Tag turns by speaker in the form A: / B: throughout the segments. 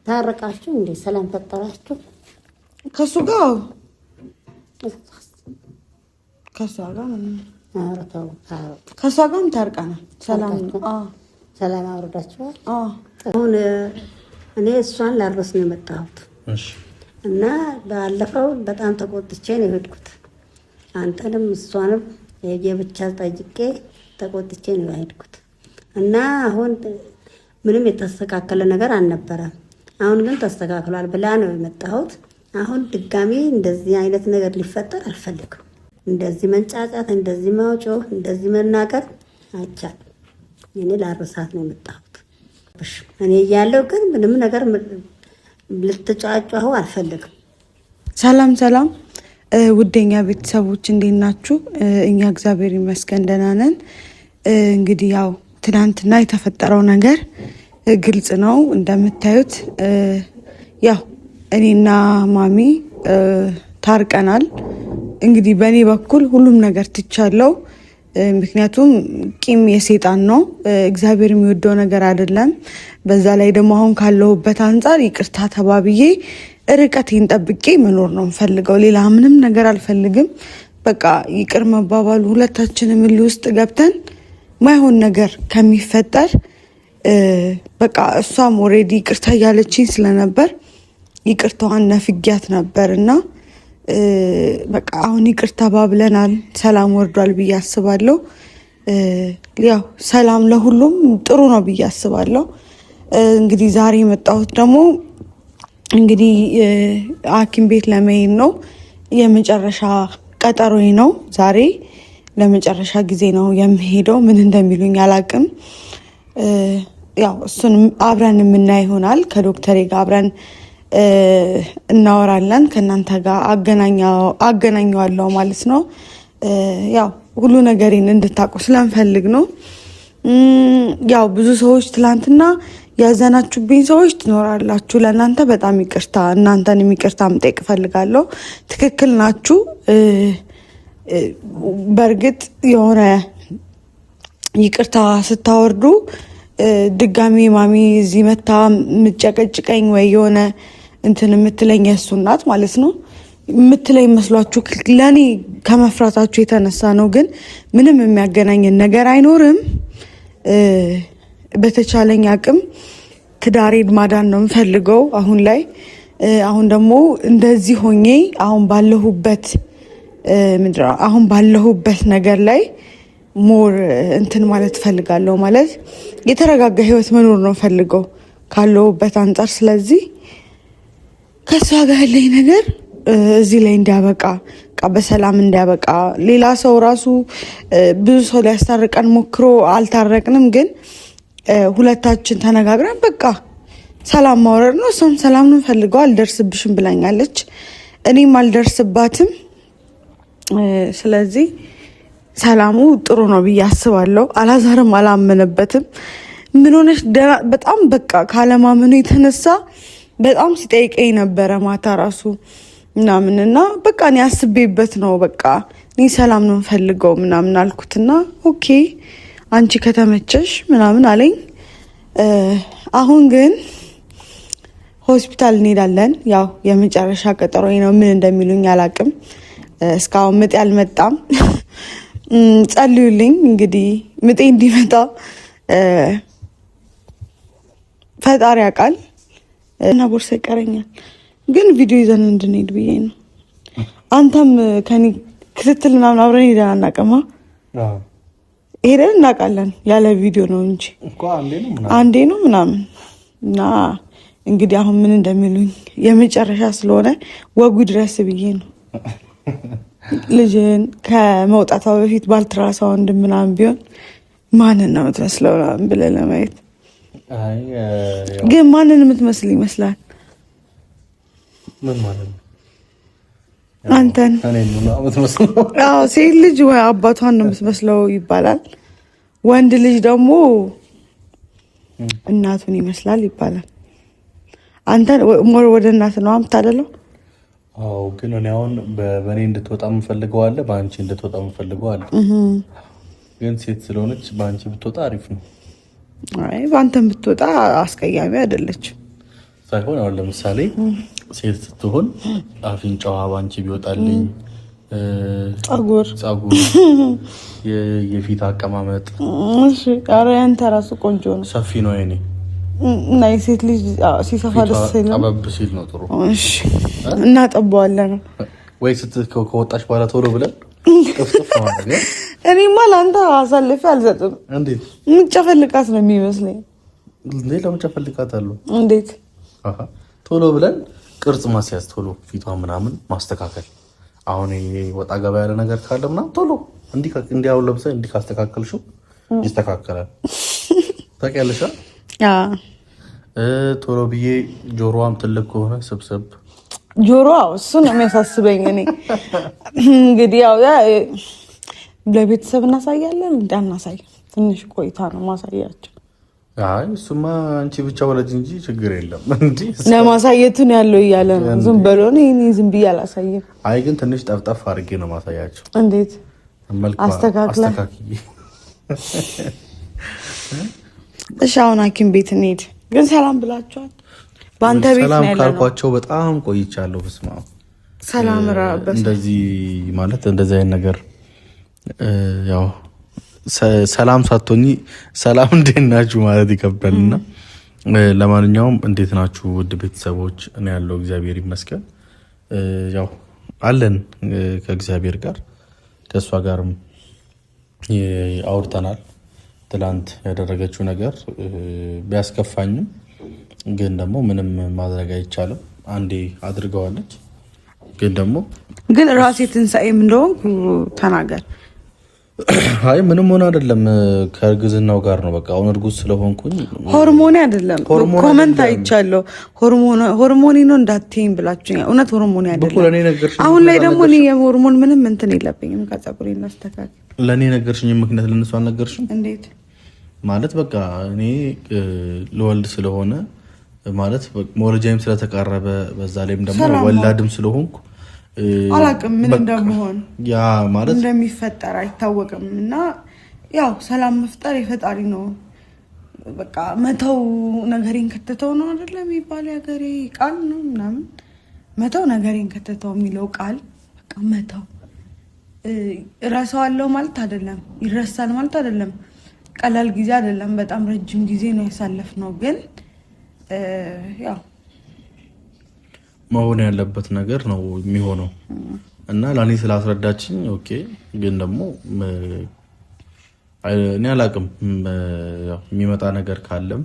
A: ታረቃችሁ እንዴ? ሰላም ፈጠራችሁ?
B: ከሱ ጋር ከሷ ጋር
A: አረታው
B: ከሷ ጋርም ታርቀናል።
A: ሰላም አውርዳችኋል? አሁን እኔ እሷን ላርበስ ነው የመጣሁት እና ባለፈው በጣም ተቆጥቼ ነው የሄድኩት። አንተንም እሷንም የብቻ ጠይቄ ተቆጥቼ ነው የሄድኩት እና አሁን ምንም የተስተካከለ ነገር አልነበረም። አሁን ግን ተስተካክሏል ብላ ነው የመጣሁት። አሁን ድጋሚ እንደዚህ አይነት ነገር ሊፈጠር አልፈልግም። እንደዚህ መንጫጫት፣ እንደዚህ ማውጮህ፣ እንደዚህ መናገር አይቻልም። እኔ ላርሳት ነው የመጣሁት። እኔ እያለሁ ግን ምንም ነገር ልትጫጫሁ አልፈልግም።
B: ሰላም ሰላም ውደኛ ቤተሰቦች እንዴት ናችሁ? እኛ እግዚአብሔር ይመስገን ደህና ነን። እንግዲህ ያው ትናንትና የተፈጠረው ነገር ግልጽ ነው እንደምታዩት። ያው እኔና ማሚ ታርቀናል። እንግዲህ በእኔ በኩል ሁሉም ነገር ትቻለው። ምክንያቱም ቂም የሰይጣን ነው፣ እግዚአብሔር የሚወደው ነገር አይደለም። በዛ ላይ ደግሞ አሁን ካለሁበት አንጻር ይቅርታ ተባብዬ ርቀቴን ጠብቄ መኖር ነው የምፈልገው። ሌላ ምንም ነገር አልፈልግም። በቃ ይቅር መባባሉ ሁለታችንም እልህ ውስጥ ገብተን ማይሆን ነገር ከሚፈጠር በቃ እሷም ኦልሬዲ ይቅርታ እያለችኝ ስለነበር ይቅርታዋን ነፍጊያት ነበር እና በቃ አሁን ይቅርታ ባብለናል። ሰላም ወርዷል ብዬ አስባለሁ። ያው ሰላም ለሁሉም ጥሩ ነው ብዬ አስባለሁ። እንግዲህ ዛሬ የመጣሁት ደግሞ እንግዲህ ሐኪም ቤት ለመሄድ ነው። የመጨረሻ ቀጠሮዬ ነው ዛሬ። ለመጨረሻ ጊዜ ነው የምሄደው። ምን እንደሚሉኝ አላቅም። ያው እሱን አብረን የምናይ ይሆናል። ከዶክተሬ ጋር አብረን እናወራለን። ከእናንተ ጋር አገናኘዋለሁ ማለት ነው። ያው ሁሉ ነገሬን እንድታውቁ ስለምፈልግ ነው። ያው ብዙ ሰዎች ትላንትና ያዘናችሁብኝ ሰዎች ትኖራላችሁ። ለእናንተ በጣም ይቅርታ፣ እናንተን ይቅርታ መጠየቅ እፈልጋለሁ። ትክክል ናችሁ። በእርግጥ የሆነ ይቅርታ ስታወርዱ ድጋሚ ማሚ እዚህ መታ የምትጨቀጭቀኝ ወይ የሆነ እንትን የምትለኝ የእሱ እናት ማለት ነው የምትለኝ መስሏችሁ ለእኔ ከመፍራታችሁ የተነሳ ነው። ግን ምንም የሚያገናኝን ነገር አይኖርም። በተቻለኝ አቅም ትዳሬን ማዳን ነው የምፈልገው አሁን ላይ። አሁን ደግሞ እንደዚህ ሆኜ አሁን ባለሁበት ነገር ላይ ሞር እንትን ማለት ፈልጋለሁ። ማለት የተረጋጋ ህይወት መኖር ነው ፈልገው ካለሁበት አንጻር። ስለዚህ ከሷ ጋር ያለኝ ነገር እዚህ ላይ እንዲያበቃ፣ በሰላም እንዲያበቃ። ሌላ ሰው ራሱ ብዙ ሰው ሊያስታርቀን ሞክሮ አልታረቅንም። ግን ሁለታችን ተነጋግረን በቃ ሰላም ማውረድ ነው። እሷም ሰላም ነው ፈልገው አልደርስብሽም ብላኛለች፣ እኔም አልደርስባትም። ስለዚህ ሰላሙ ጥሩ ነው ብዬ አስባለሁ። አላዛርም አላመነበትም። ምን ሆነሽ በጣም በቃ ካለማመኑ የተነሳ በጣም ሲጠይቀኝ ነበረ ማታ ራሱ ምናምን እና በቃ እኔ አስቤበት ነው በቃ እኔ ሰላም ነው ፈልገው ምናምን አልኩትና ኦኬ አንቺ ከተመቸሽ ምናምን አለኝ። አሁን ግን ሆስፒታል እንሄዳለን። ያው የመጨረሻ ቀጠሮዬ ነው። ምን እንደሚሉኝ አላቅም። እስካሁን ምጥ ያልመጣም። ጸልዩልኝ እንግዲህ ምጤ እንዲመጣ ፈጣሪ ያውቃል። እና ቦርሳ ይቀረኛል ግን ቪዲዮ ይዘን እንድንሄድ ብዬ ነው። አንተም ከኔ ክትትል ምናምን አብረን ሄደን አናውቅም። ሄደን እናውቃለን ያለ ቪዲዮ ነው እንጂ አንዴ ነው ምናምን። እና እንግዲህ አሁን ምን እንደሚሉኝ የመጨረሻ ስለሆነ ወጉ ድረስ ብዬ ነው። ልጅን ከመውጣቷ በፊት ባልትራሳውንድ ምናምን ቢሆን ማንን ነው የምትመስለው ምናምን ብለህ ለማየት። ግን ማንን የምትመስል ይመስላል?
C: ምን ማለት ነው?
B: አንተን። አዎ ሴት ልጅ ወይ አባቷን ነው የምትመስለው ይባላል። ወንድ ልጅ ደግሞ እናቱን ይመስላል ይባላል። አንተ ሞር ወደ እናት ነው የምታደለው?
C: አዎ ግን እኔ አሁን በእኔ እንድትወጣ የምፈልገው አለ፣ በአንቺ እንድትወጣ የምፈልገው አለ። ግን ሴት ስለሆነች በአንቺ ብትወጣ አሪፍ ነው።
B: አይ በአንተም ብትወጣ አስቀያሚ አይደለችም።
C: ሳይሆን አሁን ለምሳሌ ሴት ስትሆን አፍንጫዋ ባንቺ ቢወጣልኝ
B: ጸጉር
C: የፊት አቀማመጥ
B: ኧረ ያንተ ራሱ ቆንጆ ነው።
C: ሰፊ ነው የኔ
B: እና የሴት ልጅ ሲሰፋ ደስ ይላል።
C: ጠበብ ሲል ነው ጥሩ።
B: እሺ እናጠባዋለን
C: ወይ ከወጣች በኋላ ቶሎ ብለን ጥፍጥፍ ማድረግ።
B: እኔማ ለአንተ አሳልፌ አልሰጥም።
C: እንዴት
B: ምጨፈልቃት ነው የሚመስለኝ።
C: ለምጨፈልቃት አሉ
B: እንዴት
C: ቶሎ ብለን ቅርጽ ማስያዝ፣ ቶሎ ፊቷ ምናምን ማስተካከል። አሁን ወጣ ገባ ያለ ነገር ካለ ምናምን ቶሎ እንዲያው ለምሳሌ እንዲህ ካስተካከልሽው ይስተካከላል። ታውቂያለሽ? ቶሎ ብዬ ጆሮዋም ትልቅ ከሆነ ስብስብ
B: ጆሮ እሱ ነው የሚያሳስበኝ። እኔ እንግዲህ ያው ለቤተሰብ እናሳያለን እንዳናሳይ ትንሽ ቆይታ ነው ማሳያቸው።
C: አይ እሱማ አንቺ ብቻ ወለጅ እንጂ ችግር የለም። እንዴ
B: ለማሳየቱን ያለው እያለ ነው። ዝም ብሎ ነው እኔ ዝም ብዬ አላሳየም።
C: አይ ግን ትንሽ ጠፍጠፍ አድርጌ ነው ማሳያቸው።
B: እንዴት አስተካክለ? እሺ አሁን ሐኪም ቤት እንሂድ። ግን ሰላም ብላችኋል? በአንተ ቤት ነው ያለው? ሰላም
C: ካልኳቸው በጣም ቆይቻለሁ። በስመ አብ
B: ሰላም ራበስ
C: እንደዚህ ማለት እንደዚህ አይነት ነገር ያው ሰላም ሳትሆኚ ሰላም እንዴት ናችሁ ማለት ይከብዳልና፣ ለማንኛውም እንዴት ናችሁ ውድ ቤተሰቦች? እኔ ያለው እግዚአብሔር ይመስገን ያው አለን ከእግዚአብሔር ጋር። ከእሷ ጋርም አውርተናል። ትላንት ያደረገችው ነገር ቢያስከፋኝም ግን ደግሞ ምንም ማድረግ አይቻልም። አንዴ አድርገዋለች። ግን
B: ራሴ ትንሣኤም እንደሆንኩ ተናገር።
C: አይ ምንም ሆነ አይደለም፣ ከእርግዝናው ጋር ነው። በቃ አሁን እርጉዝ ስለሆንኩኝ
B: ሆርሞኔ አይደለም። ኮመንት አይቻለሁ። ሆርሞኔ ነው እንዳትይኝ ብላችሁኛል። እውነት ሆርሞኔ አይደለም። አሁን ላይ ደግሞ እኔ የሆርሞን ምንም እንትን የለብኝም። ከጸጉሬ እናስተካክል።
C: ለእኔ ነገርሽኝ ምክንያት ለእነሱ አልነገርሽም?
B: እንዴት ማለት
C: በቃ እኔ ልወልድ ስለሆነ ማለት መውለጃዬም ስለተቃረበ በዛ ላይም ደግሞ ወላድም ስለሆንኩ
B: አላቅም ምን እንደምሆን ያ ማለት እንደሚፈጠር አይታወቅም። እና ያው ሰላም መፍጠር የፈጣሪ ነው። በቃ መተው ነገሬን ከተተው ነው አይደለ የሚባለው የሀገሬ ቃል ነው ምናምን። መተው ነገሬን ከተተው የሚለው ቃል በቃ መተው እረሳዋለሁ ማለት አይደለም፣ ይረሳል ማለት አይደለም። ቀላል ጊዜ አይደለም፣ በጣም ረጅም ጊዜ ነው ያሳለፍነው። ግን ያው
C: መሆን ያለበት ነገር ነው የሚሆነው እና ለእኔ ስላስረዳችኝ ኦኬ። ግን ደግሞ እኔ አላቅም፣ የሚመጣ ነገር ካለም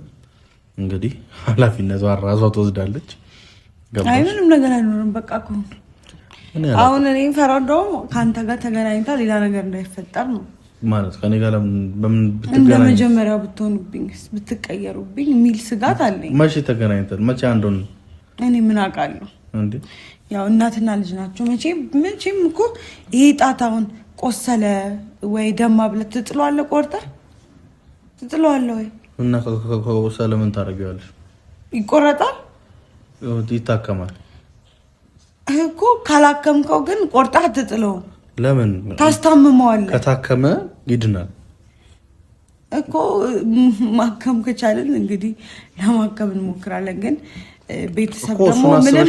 C: እንግዲህ ኃላፊነቷን ራሷ ትወስዳለች።
B: አይ ምንም ነገር አይኖርም። በቃ አሁን እኔ ፈራው እንደውም ከአንተ ጋር ተገናኝታ ሌላ ነገር እንዳይፈጠር ነው
C: ማለት ከኔ ጋር በምን
B: እንደ መጀመሪያው ብትሆኑብኝ ብትቀየሩብኝ የሚል ስጋት አለኝ።
C: መቼ ተገናኝተን መቼ አንዱን
B: እኔ ምን አውቃለሁ እንዴ? ያው እናትና ልጅ ናቸው። መቼም እኮ ይሄ ጣት አሁን ቆሰለ ወይ ደማ ብለህ ትጥለዋለህ? ቆርጠህ ትጥለዋለህ ወይ?
C: እና ከቆሰለ ምን ታደርጊዋለሽ?
B: ይቆረጣል፣
C: ይታከማል
B: እኮ። ካላከምከው ግን ቆርጠህ አትጥለውም።
C: ለምን?
B: ታስታምመዋለህ።
C: ከታከመ ይድናል
B: እኮ። ማከም ከቻለን እንግዲህ ለማከም እንሞክራለን። ግን ቤተሰብ ደግሞ ምንም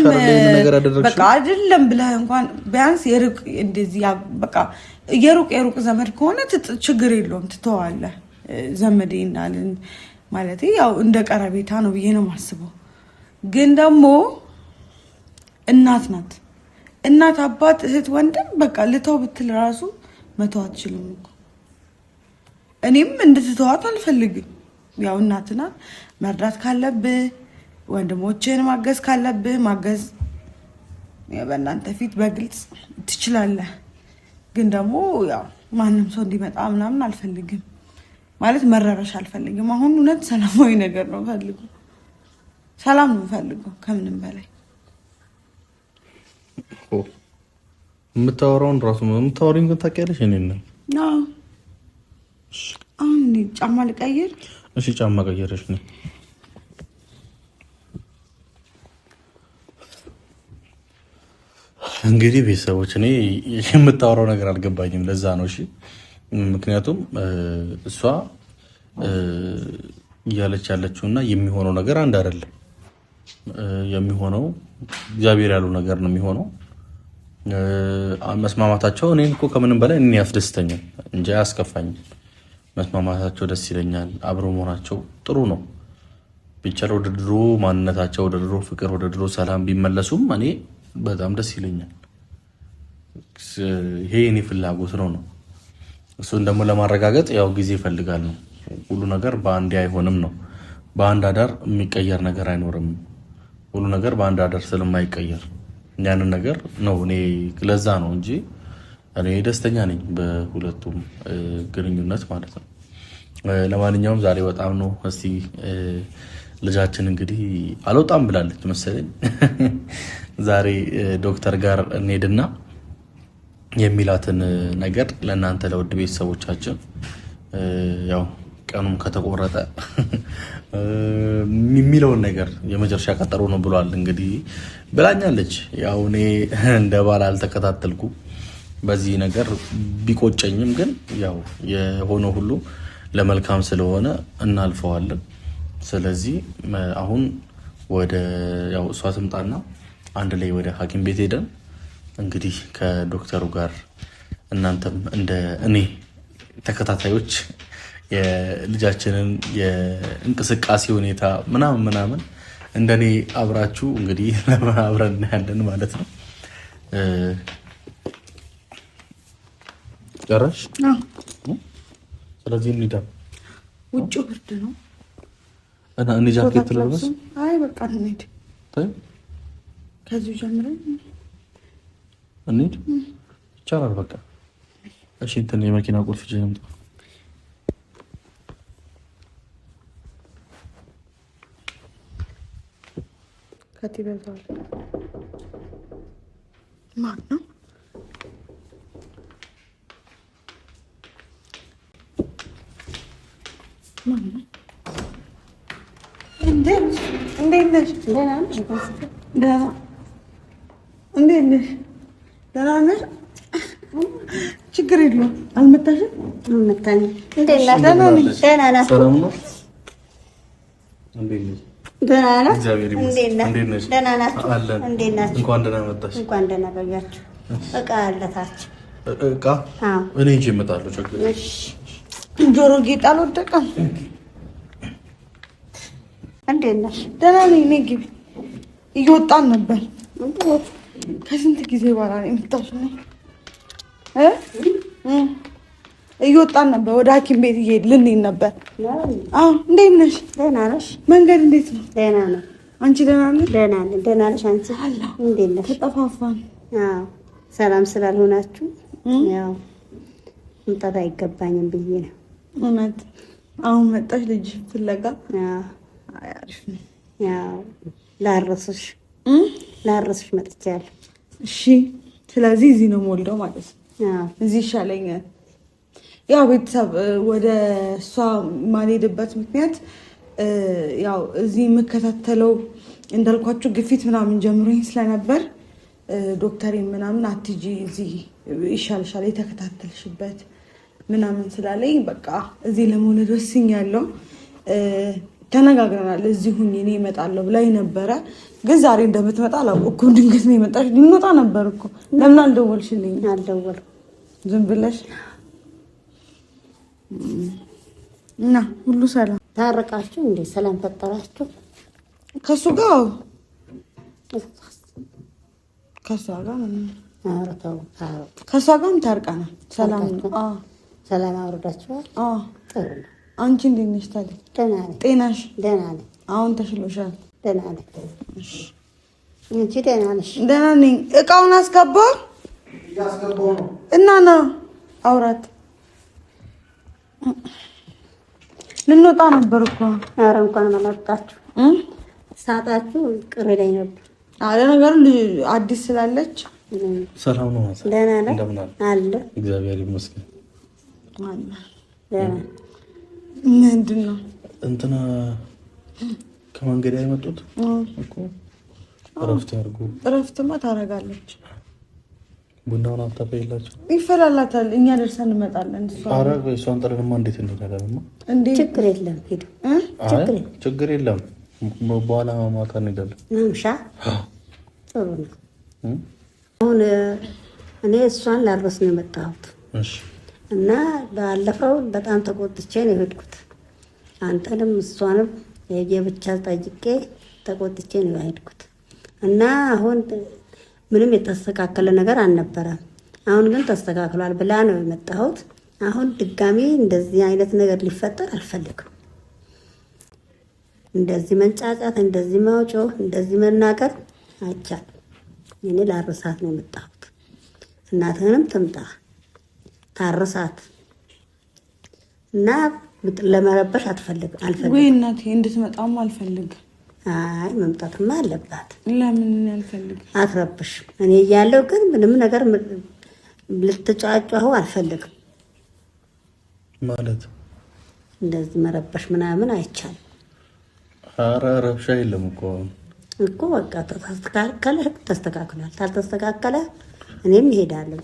B: በቃ አይደለም ብለህ እንኳን ቢያንስ የሩቅ እንደዚህ በቃ የሩቅ ዘመድ ከሆነ ችግር የለውም ትተዋለህ። ዘመዴ እንዳልን ማለት ያው እንደ ቀረቤታ ነው ብዬ ነው የማስበው። ግን ደግሞ እናት ናት። እናት፣ አባት፣ እህት፣ ወንድም በቃ ልተው ብትል ራሱ መተው አትችልም እኮ። እኔም እንድትተዋት አልፈልግም። ያው እናት ናት። መርዳት ካለብህ ወንድሞችን ማገዝ ካለብህ ማገዝ በእናንተ ፊት በግልጽ ትችላለህ። ግን ደግሞ ያው ማንም ሰው እንዲመጣ ምናምን አልፈልግም፣ ማለት መረበሽ አልፈልግም። አሁን እውነት ሰላማዊ ነገር ነው ፈልገው፣ ሰላም ነው ፈልገው ከምንም በላይ።
C: የምታወራውን ራሱ የምታወሪውን ግን ታውቂያለሽ። እኔ ነው
B: አሁን ጫማ ልቀይር።
C: እሺ ጫማ ቀየረሽ ነው እንግዲህ ቤተሰቦች። እኔ የምታወራው ነገር አልገባኝም። ለዛ ነው እሺ። ምክንያቱም እሷ እያለች ያለችውና የሚሆነው ነገር አንድ አይደለም። የሚሆነው እግዚአብሔር ያለው ነገር ነው የሚሆነው። መስማማታቸው እኔን እኮ ከምንም በላይ እኔ ያስደስተኛል እንጂ አያስከፋኝም። መስማማታቸው ደስ ይለኛል። አብሮ መሆናቸው ጥሩ ነው። ቢቻል ወደ ድሮ ማንነታቸው፣ ወደ ድሮ ፍቅር፣ ወደ ድሮ ሰላም ቢመለሱም እኔ በጣም ደስ ይለኛል። ይሄ እኔ ፍላጎት ነው። እሱን ደግሞ ለማረጋገጥ ያው ጊዜ ይፈልጋል ነው። ሁሉ ነገር በአንዴ አይሆንም ነው። በአንድ አዳር የሚቀየር ነገር አይኖርም። ሁሉ ነገር በአንድ አዳር ስለማይቀየር ያንን ነገር ነው እኔ ለዛ ነው እንጂ እኔ ደስተኛ ነኝ በሁለቱም ግንኙነት ማለት ነው። ለማንኛውም ዛሬ በጣም ነው እስቲ ልጃችን እንግዲህ አልወጣም ብላለች መሰለኝ። ዛሬ ዶክተር ጋር እንሄድና የሚላትን ነገር ለእናንተ ለውድ ቤተሰቦቻችን ያው ቀኑም ከተቆረጠ የሚለውን ነገር የመጨረሻ ቀጠሮ ነው ብሏል። እንግዲህ ብላኛለች። ያው እኔ እንደ ባል አልተከታተልኩ በዚህ ነገር ቢቆጨኝም ግን ያው የሆነ ሁሉ ለመልካም ስለሆነ እናልፈዋለን። ስለዚህ አሁን ወደ ያው እሷ ትምጣና አንድ ላይ ወደ ሐኪም ቤት ሄደን እንግዲህ ከዶክተሩ ጋር እናንተም እንደ እኔ ተከታታዮች የልጃችንን የእንቅስቃሴ ሁኔታ ምናምን እንደኔ አብራችሁ እንግዲህ አብረን እናያለን ማለት ነው። ጨረሽ? ስለዚህ እንሂዳ።
B: ውጭው ብርድ ነው
C: እና እኔ ጃኬት ልልበስ?
B: አይ በቃ እንሂድ። ከዚሁ ጀምረን
C: እንሂድ ይቻላል። በቃ እሺ። እንትን የመኪና ቁልፍ ይዤ ልምጣ።
B: ከቲበዛል ማን ነው? እንዴት ነሽ? ደህና ነሽ? ችግር የለውም። አልመታሽም?
A: አልመታኝም። እንኳን ደህና ቆያችሁ። እቃ አለታችሁ?
C: እቃ እኔ እንጂ እመጣለሁ። ችግር
B: ጆሮ ጌጥ አልወደቀም?
A: እንዴት ነሽ?
B: ደህና ነኝ። እኔ ግቢ እየወጣን ነበር። ከስንት ጊዜ በኋላ ነው የመጣሽው? እየወጣን ነበር። ወደ ሐኪም ቤት እየሄድን ልንሄድ ነበር። አዎ። እንዴት ነሽ?
A: ደህና ነሽ?
B: መንገድ እንዴት ነው?
A: ደህና ነው።
B: አንቺ ደህና ነሽ?
A: ደህና ነኝ። ደህና ነሽ አንቺ? እንዴት ነሽ?
B: ተጠፋፋን።
A: አዎ። ሰላም ስላልሆናችሁ ያው መምጣት አይገባኝም ብዬ ነው።
B: እውነት አሁን መጣሽ ልጅ ፍለጋ?
A: አሪፍ ነው። ያው ላረስሽ መጥቻለሁ።
B: እሺ። ስለዚህ እዚህ ነው የምወልደው ማለት ነው? እዚህ ይሻለኛል። ያው ቤተሰብ ወደ እሷ ማልሄድበት ምክንያት ያው እዚህ የምከታተለው እንዳልኳችሁ ግፊት ምናምን ጀምሮኝ ስለነበር ዶክተሬን ምናምን አትጂ እዚህ ይሻልሻል የተከታተልሽበት ምናምን ስላለኝ በቃ እዚህ ለመውለድ ወስኛለሁ። ተነጋግረናል። እዚህ ሁኝ እኔ እመጣለሁ ብላኝ ነበረ፣ ግን ዛሬ እንደምትመጣ አላወቅኩም። ድንገት ነው የመጣሽ። ልንወጣ ነበር እኮ። ለምን አልደወልሽልኝ?
A: አልደወልኩም።
B: ዝም ብለሽ እና ሁሉ ሰላም
A: ታረቃችሁ እንዴ? ሰላም ፈጠራችሁ?
B: ከሱ ጋር ከሷ ጋር ከሷ ጋርም ታርቀናል።
A: ሰላም አውርዳችኋል? ጥሩ ነው።
B: አንቺ እንዴት ነሽ ታዲያ?
A: ደህና ነኝ።
B: ጤናሽ?
A: ደህና ነኝ።
B: አሁን ተሽሎሻል?
A: ደህና ነኝ። አንቺ ደህና ነሽ?
B: ደህና ነኝ። እቃውን አስገባ እና ና አውራት። ልንወጣ ነበር እኮ።
A: ኧረ እንኳን መጣችሁ። ሳጣችሁ ቅር ላይ ነበር።
B: ለነገሩ አዲስ ስላለች
C: ሰላም ነው።
A: ደህና ነኝ አለ።
C: እግዚአብሔር ይመስገን።
A: ደህና
B: ምንድን ነው
C: እንትና ከመንገድ ያመጡት እኮ እረፍት ያድርጉ።
B: እረፍትማ ታደርጋለች።
C: ቡናውን አታፈይላቸው?
B: ይፈላላታል። እኛ ደርሰን እንመጣለን።
C: ኧረ እሷን ጥረንማ እንዴት እንሄዳለንማ?
A: ችግር የለም ሂዱ።
C: ችግር የለም በኋላ ማታ እንሄዳለን።
A: ማምሻ ጥሩ ነው። አሁን እኔ እሷን ላርበስ ነው የመጣሁት እና ባለፈው በጣም ተቆጥቼ ነው የሄድኩት። አንተንም እሷንም የብቻ ጠይቄ ተቆጥቼ ነው የሄድኩት እና አሁን ምንም የተስተካከለ ነገር አልነበረም። አሁን ግን ተስተካክሏል ብላ ነው የመጣሁት። አሁን ድጋሚ እንደዚህ አይነት ነገር ሊፈጠር አልፈልግም። እንደዚህ መንጫጫት፣ እንደዚህ ማውጮህ፣ እንደዚህ መናገር አይቻልም። እኔ ላርሳት ነው የመጣሁት። እናትህንም ትምጣ ታርሳት እና ለመረበሽ አልፈልግም።
B: ወይ እናቴ እንድትመጣም አልፈልግም።
A: አይ መምጣትማ አለባት።
B: ለምን አልፈልግም?
A: አትረብሽ። እኔ እያለሁ ግን ምንም ነገር ልትጫጫሁ አልፈልግም።
C: ማለት
A: እንደዚህ መረበሽ ምናምን አይቻልም።
C: ኧረ ረብሻ የለም
A: እኮ በቃ ተስተካከለ ተስተካክሏል። ካልተስተካከለ እኔም እሄዳለሁ።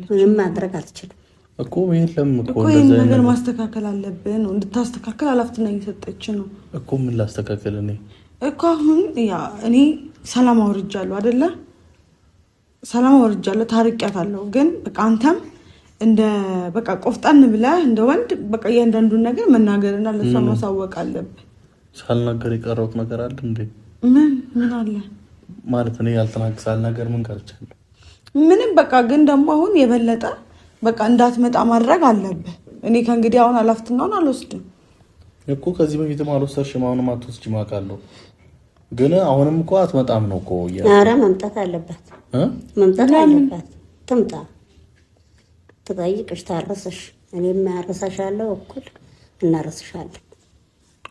A: ምንም ማድረግ አልችልም
C: እኮ የለም
B: እኮ ይሄን ነገር ማስተካከል አለብን ነው። እንድታስተካከል ኃላፊነት እየሰጠች ነው
C: እኮ። ምን ላስተካከል እኔ
B: እኮ አሁን እኔ ሰላም አውርጃለሁ አይደለ? ሰላም አውርጃለሁ፣ ታርቂያታለሁ። ግን በቃ አንተም እንደ በቃ ቆፍጣን ብለህ እንደ ወንድ በቃ እያንዳንዱን ነገር መናገርና ለሷ ማሳወቅ አለብህ።
C: ሳልናገር የቀረሁት ነገር አለ እንዴ?
B: ምን አለ
C: ማለት እኔ ሳልናገር ምን ቀርቻለሁ?
B: ምንም በቃ ግን ደግሞ አሁን የበለጠ በቃ እንዳትመጣ ማድረግ አለብህ። እኔ ከእንግዲህ አሁን ኃላፊነቱን አልወስድም
C: እኮ። ከዚህ በፊትም አልወሰድሽም፣ አሁንም አትወስጂም አውቃለሁ። ግን አሁንም እኮ አትመጣም ነው እኮ።
A: ኧረ መምጣት አለባት፣ መምጣት አለባት። ትምጣ፣ ትጠይቅሽ፣ ታረሰሽ። እኔም ያረሳሻለሁ፣ እኩል እናረስሻለን።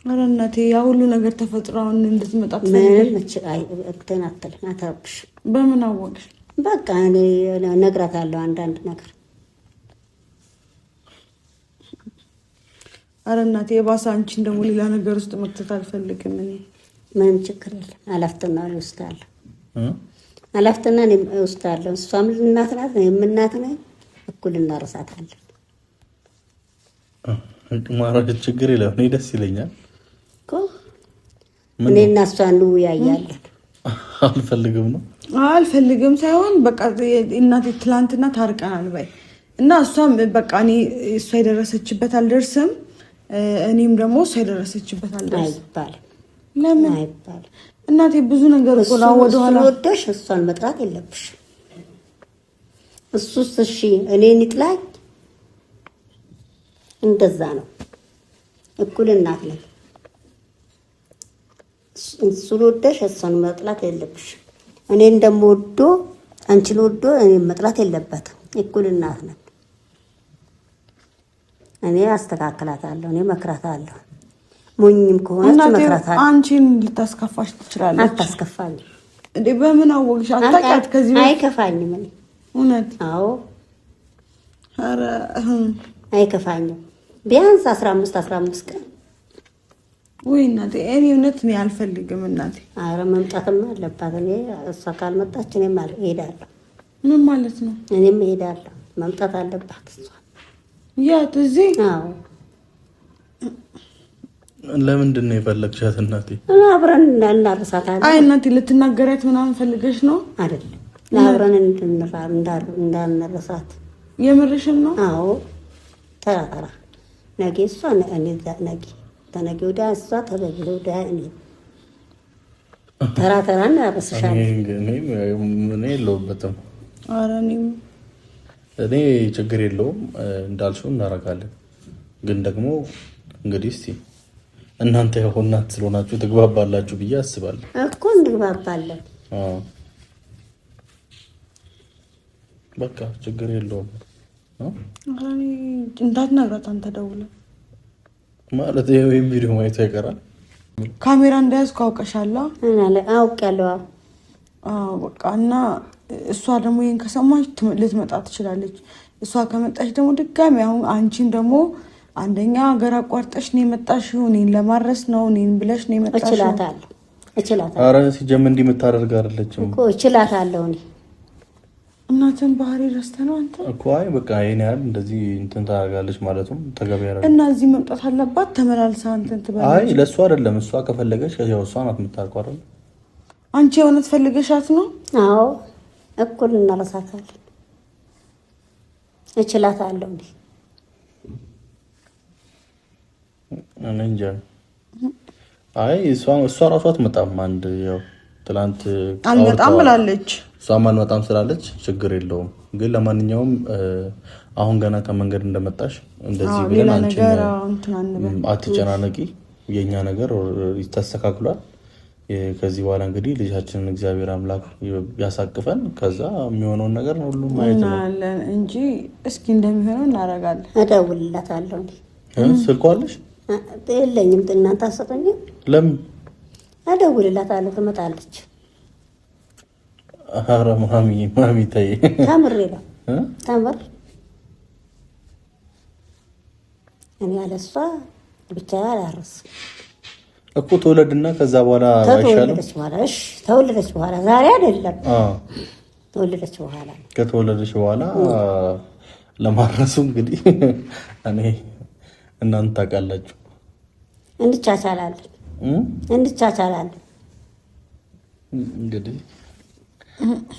B: ኧረ እናቴ ያ ሁሉ ነገር ተፈጥሮውን እንድትመጣ
A: ምንም አትረብሽ።
B: በምን አወቅሽ?
A: በቃ እኔ እነግራታለሁ አንዳንድ ነገር።
B: ኧረ እናቴ የባሰ አንቺን ደግሞ ሌላ ነገር ውስጥ መክተት አልፈልግም። እኔ
A: ምንም ችግር የለም። ኃላፊነቱን እወስዳለሁ፣ ኃላፊነቱን እወስዳለሁ። እሷም እናት ናት፣ እኔም እናት ነኝ። እኩል እናርሳታለን።
C: ማረግ ችግር የለም። እኔ ደስ ይለኛል
A: እኮ እኔ እና እሷ እንወያያለን።
C: አልፈልግም ነው
B: አልፈልግም ሳይሆን በቃ እናቴ ትላንትና ታርቀናል ባይ እና እሷም በቃ እሷ የደረሰችበት አልደርስም፣ እኔም ደግሞ እሷ የደረሰችበት አልደርስም
A: አይባልም።
B: ለምን
A: አይባልም?
B: እናቴ ብዙ ነገር ቆላ ወደ ኋላ
A: ወደሽ እሷን መጥራት የለብሽ። እሱስ እሺ እኔን ይጥላኝ፣ እንደዛ ነው። እኩል እናት ነን። እሱን ወደሽ እሷን መጥላት የለብሽ። እኔን ደግሞ ወዶ አንቺን ወዶ እኔን መጥላት የለበትም። እኩል እናት ነን። እኔ አስተካክላታለሁ፣ እኔ መክራታለሁ። ሞኝም ከሆነች መክራታለሁ።
B: አንቺን ልታስከፋሽ ትችላለች።
A: አታስከፋኝም
B: እንዴ? በምን አወቅሽ? አታውቂያት ከዚህ
A: አይከፋኝም። እኔ
B: እውነት
A: አዎ፣
B: ኧረ
A: አይከፋኝም። ቢያንስ 15 ቀን
B: ወይ እናቴ። እኔ እውነት እኔ አልፈልግም እናቴ።
A: ኧረ መምጣትም አለባት። እኔ እሷ ካልመጣች እኔም እሄዳለሁ።
B: ምን ማለት ነው?
A: እኔም እሄዳለሁ። መምጣት አለባት እሷ።
B: ያት እዚህ?
A: አዎ።
C: ለምንድን ነው የፈለግሻት እናቴ?
A: አብረን እናርሳታለን።
B: አይ እናቴ ልትናገሪያት ምናምን ፈልገሽ ነው
A: አይደለም? ለአብረን እንዳንረሳት።
B: የምርሽን ነው?
A: አዎ። ተራ ነገ እሷ ነገ ተነገ ወዲያ እሷ ተነገ ወዲያ እኔ ተራ እናረስሻለን።
C: እኔ የለሁበትም።
B: ኧረ
C: እኔ ችግር የለውም እንዳልሽው እናደርጋለን። ግን ደግሞ እንግዲህ እስኪ እናንተ እናት ስለሆናችሁ ትግባባላችሁ ብዬ አስባለሁ
A: እኮ። እንግባባለን።
C: በቃ ችግር የለውም።
B: እንዳትነግራት አንተ ደውለህ
C: ማለት ይሄን ቪዲዮ ማየቱ አይቀራል።
B: ካሜራ እንዳያዝኩ አውቀሻለሁ።
A: አውቄያለሁ።
B: አዎ በቃ እና እሷ ደግሞ ይሄን ከሰማች ልትመጣ ትችላለች። እሷ ከመጣች ደግሞ ድጋሚ አሁን አንቺን ደግሞ አንደኛ ሀገር አቋርጠሽ ነው የመጣሽው፣ እኔን ለማረስ ነው እኔን ብለሽ ነው የመጣሽው።
A: እችላታለሁ።
C: ኧረ ሲጀምር እንዲህ የምታደርግ አይደለችም
A: እኮ እችላታለሁ። እኔ
B: እናትን ባህሪ ረስተህ ነው አንተ
C: እኮ። አይ በቃ ይሄን ያህል እንደዚህ እንትን ታደርጋለች ማለቱም ተገቢ አይደለም።
B: እና እዚህ መምጣት አለባት ተመላልሳ እንትን ትበላለች።
C: አይ ለእሷ አይደለም፣ እሷ ከፈለገች ያው እሷ ናት የምታውቀው አይደል?
B: አንቺ የእውነት ፈልገሻት ነው?
A: አዎ እኩል እናረሳታለን። እችላታለሁ እንዴ?
C: እኔ እንጃ። አይ እሷ ራሷ አትመጣም። አንድ ያው ትላንት
B: አልመጣም ብላለች።
C: እሷም አልመጣም ስላለች ችግር የለውም። ግን ለማንኛውም አሁን ገና ከመንገድ እንደመጣሽ እንደዚህ ብለን አትጨናነቂ። የኛ ነገር ተስተካክሏል። ከዚህ በኋላ እንግዲህ ልጃችንን እግዚአብሔር አምላክ ያሳቅፈን። ከዛ የሚሆነውን ነገር ሁሉ ማየት ነው
B: እንጂ እስኪ እንደሚሆነው እናደርጋለን።
A: እደውልላታለሁ እንዴ?
C: ስልኳ አለሽ?
A: የለኝም። እናንተ አሰጡኝም።
C: ለምን?
A: እደውልላታለሁ፣ ትመጣለች።
C: ኧረ ማሚ ተይ፣
A: ታምሬ ነው ታምር። እኔ ያለ እሷ ብቻ አላረስም
C: እኮ። ተወለድና ከዛ በኋላ አይሻልም?
A: ተወለደች በኋላ ዛሬ አይደለም፣ ተወለደች በኋላ።
C: ከተወለደች በኋላ ለማረሱ እንግዲህ እኔ እናንተ ታውቃላችሁ።
A: እንቻቻላለን
C: እንግዲህ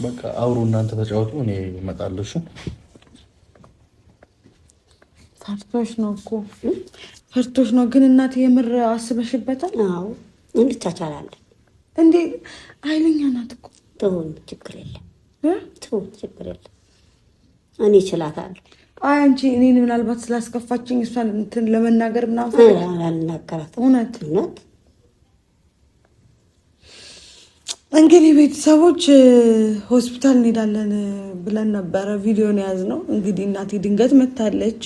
C: በቃ አውሩ እናንተ ተጫወቱ፣ እኔ እመጣለሁ። እሺ
B: ፈርቶሽ ነው እኮ ፈርቶሽ ነው። ግን እናቴ የምር አስበሽበታል?
A: አዎ እንቻቻላለን።
B: እንዴ ኃይለኛ ናት እኮ።
A: ትሁን ችግር የለም ትሁን ችግር የለም። እኔ እችላታለሁ።
B: አይ አንቺ እኔን ምናልባት ስላስከፋችኝ እሷን እንትን ለመናገር ምናምን
A: አልናገራትም።
B: እውነት እንግዲህ ቤተሰቦች ሆስፒታል እንሄዳለን ብለን ነበረ ቪዲዮን የያዝነው። እንግዲህ እናቴ ድንገት መታለች።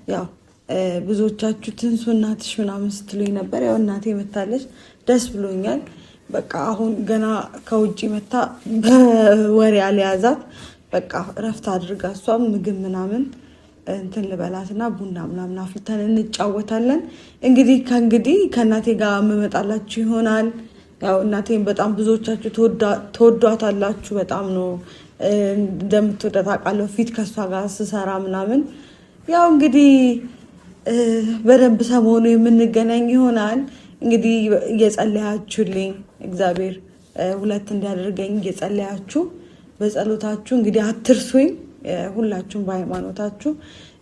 B: ያው ብዙዎቻችሁ ትንሱ እናትሽ ምናምን ስትሉኝ ነበር። ያው እናቴ መታለች፣ ደስ ብሎኛል። በቃ አሁን ገና ከውጭ መታ በወሬ አልያዛት። በቃ እረፍት አድርጋ እሷም ምግብ ምናምን እንትን ልበላትና ቡና ምናምን አፍልተን እንጫወታለን። እንግዲህ ከእናቴ ጋር የምመጣላችሁ ይሆናል። ያው እናቴን በጣም ብዙዎቻችሁ ተወዷታላችሁ። በጣም ነው እንደምትወዳት አውቃለሁ። ፊት ከእሷ ጋር ስሰራ ምናምን ያው እንግዲህ በደንብ ሰሞኑ የምንገናኝ ይሆናል። እንግዲህ እየጸለያችሁልኝ እግዚአብሔር ሁለት እንዲያደርገኝ እየጸለያችሁ በጸሎታችሁ እንግዲህ አትርሱኝ። ሁላችሁም በሃይማኖታችሁ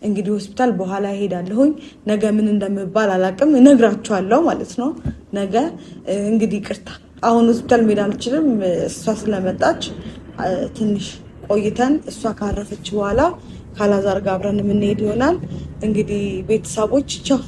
B: እንግዲህ ሆስፒታል በኋላ ሄዳለሁኝ። ነገ ምን እንደምባል አላውቅም፣ እነግራችኋለሁ ማለት ነው። ነገ እንግዲህ ቅርታ አሁን ሆስፒታል መሄድ አልችልም። እሷ ስለመጣች ትንሽ ቆይተን እሷ ካረፈች በኋላ ካላዛር ጋር አብረን የምንሄድ ይሆናል። እንግዲህ ቤተሰቦች ቻው።